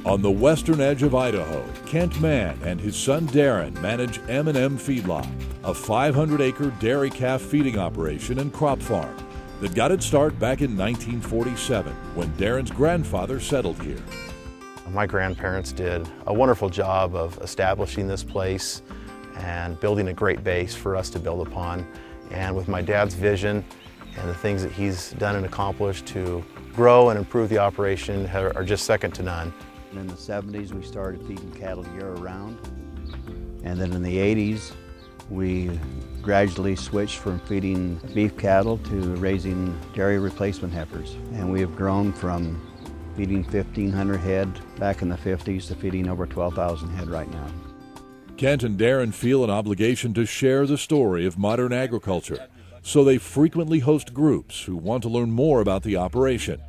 On the western edge of Idaho, Kent Mann and his son Darren manage Eminem Feedlot, a 500-acre dairy calf feeding operation and crop farm that got its start back in 1947 when Darren's grandfather settled here. My grandparents did a wonderful job of establishing this place and building a great base for us to build upon. And with my dad's vision and the things that he's done and accomplished to grow and improve the operation are just second to none. In the 70s, we started feeding cattle year-round. And then in the 80s, we gradually switched from feeding beef cattle to raising dairy replacement heifers. And we have grown from feeding 1,500 head back in the 50s to feeding over 12,000 head right now. Kent and Darren feel an obligation to share the story of modern agriculture, so they frequently host groups who want to learn more about the operation.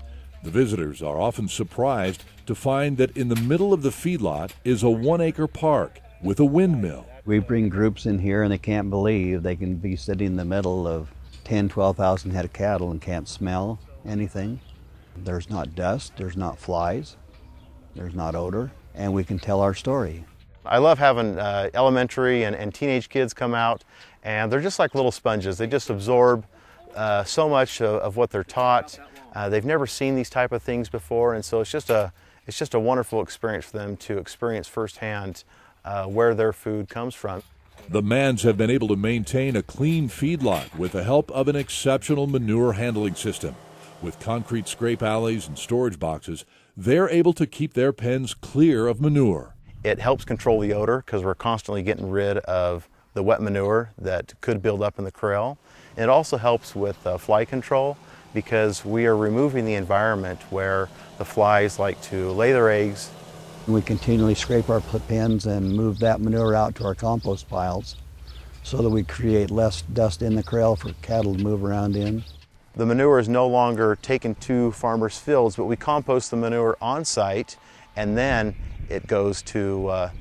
The visitors are often surprised to find that in the middle of the feedlot is a 1-acre park with a windmill. We bring groups in here and they can't believe they can be sitting in the middle of 10, 12,000 head of cattle and can't smell anything. There's not dust, there's not flies, there's not odor, and we can tell our story. I love having elementary and teenage kids come out, and they're just like little sponges. They just absorb so much of what they're taught. They've never seen these type of things before, and so it's just a wonderful experience for them to experience firsthand where their food comes from. The Manns have been able to maintain a clean feedlot with the help of an exceptional manure handling system. With concrete scrape alleys and storage boxes, they're able to keep their pens clear of manure. It helps control the odor because we're constantly getting rid of the wet manure that could build up in the corral. And it also helps with fly control because we are removing the environment where the flies like to lay their eggs. We continually scrape our pens and move that manure out to our compost piles so that we create less dust in the corral for cattle to move around in. The manure is no longer taken to farmers' fields, but we compost the manure on site, and then it goes to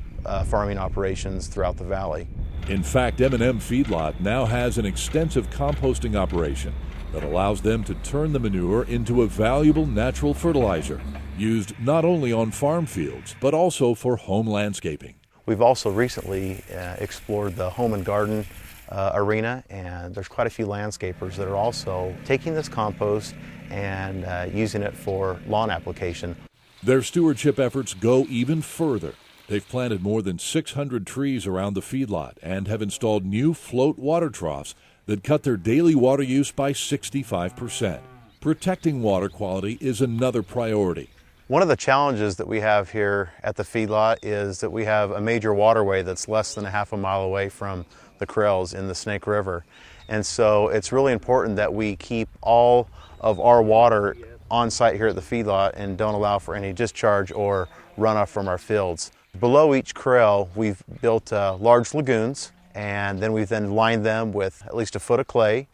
farming operations throughout the valley. In fact, Eminem Feedlot now has an extensive composting operation that allows them to turn the manure into a valuable natural fertilizer, used not only on farm fields, but also for home landscaping. We've also recently explored the home and garden arena, and there's quite a few landscapers that are also taking this compost and using it for lawn application. Their stewardship efforts go even further. They've planted more than 600 trees around the feedlot and have installed new float water troughs that cut their daily water use by 65%. Protecting water quality is another priority. One of the challenges that we have here at the feedlot is that we have a major waterway that's less than a half a mile away from the corrals in the Snake River. And so it's really important that we keep all of our water on site here at the feedlot and don't allow for any discharge or runoff from our fields. Below each corral, we've built large lagoons, and then we've lined them with at least a foot of clay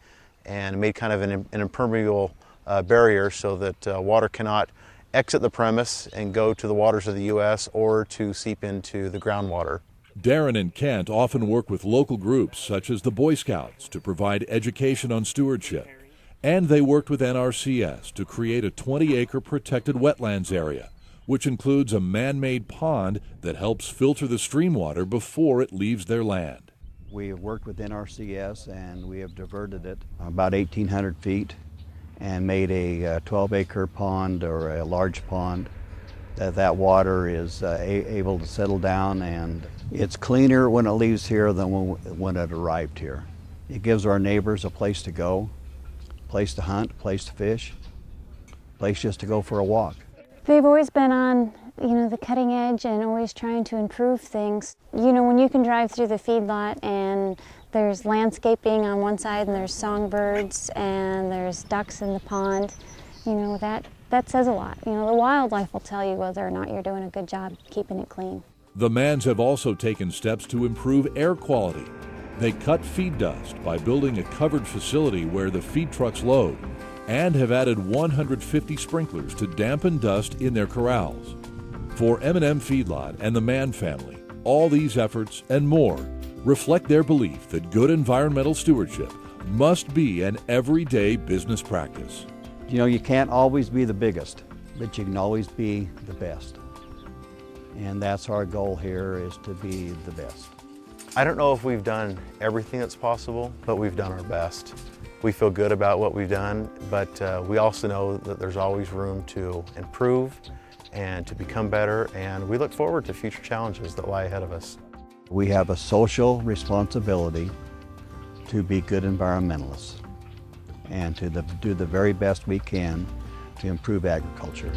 and made kind of an impermeable barrier so that water cannot exit the premise and go to the waters of the U.S. or to seep into the groundwater. Darren and Kent often work with local groups such as the Boy Scouts to provide education on stewardship. And they worked with NRCS to create a 20-acre protected wetlands area, which includes a man-made pond that helps filter the stream water before it leaves their land. We have worked with NRCS and we have diverted it about 1,800 feet and made a 12-acre pond or a large pond that water is able to settle down, and it's cleaner when it leaves here than when it arrived here. It gives our neighbors a place to go, place to hunt, a place to fish, a place just to go for a walk. They've always been on, the cutting edge and always trying to improve things. When you can drive through the feedlot and there's landscaping on one side and there's songbirds and there's ducks in the pond, that says a lot. The wildlife will tell you whether or not you're doing a good job keeping it clean. The Manns have also taken steps to improve air quality. They cut feed dust by building a covered facility where the feed trucks load, and have added 150 sprinklers to dampen dust in their corrals. For Eminem Feedlot and the Mann family, all these efforts and more reflect their belief that good environmental stewardship must be an everyday business practice. You can't always be the biggest, but you can always be the best. And that's our goal here, is to be the best. I don't know if we've done everything that's possible, but we've done our best. We feel good about what we've done, but we also know that there's always room to improve and to become better, and we look forward to future challenges that lie ahead of us. We have a social responsibility to be good environmentalists and to do the very best we can to improve agriculture.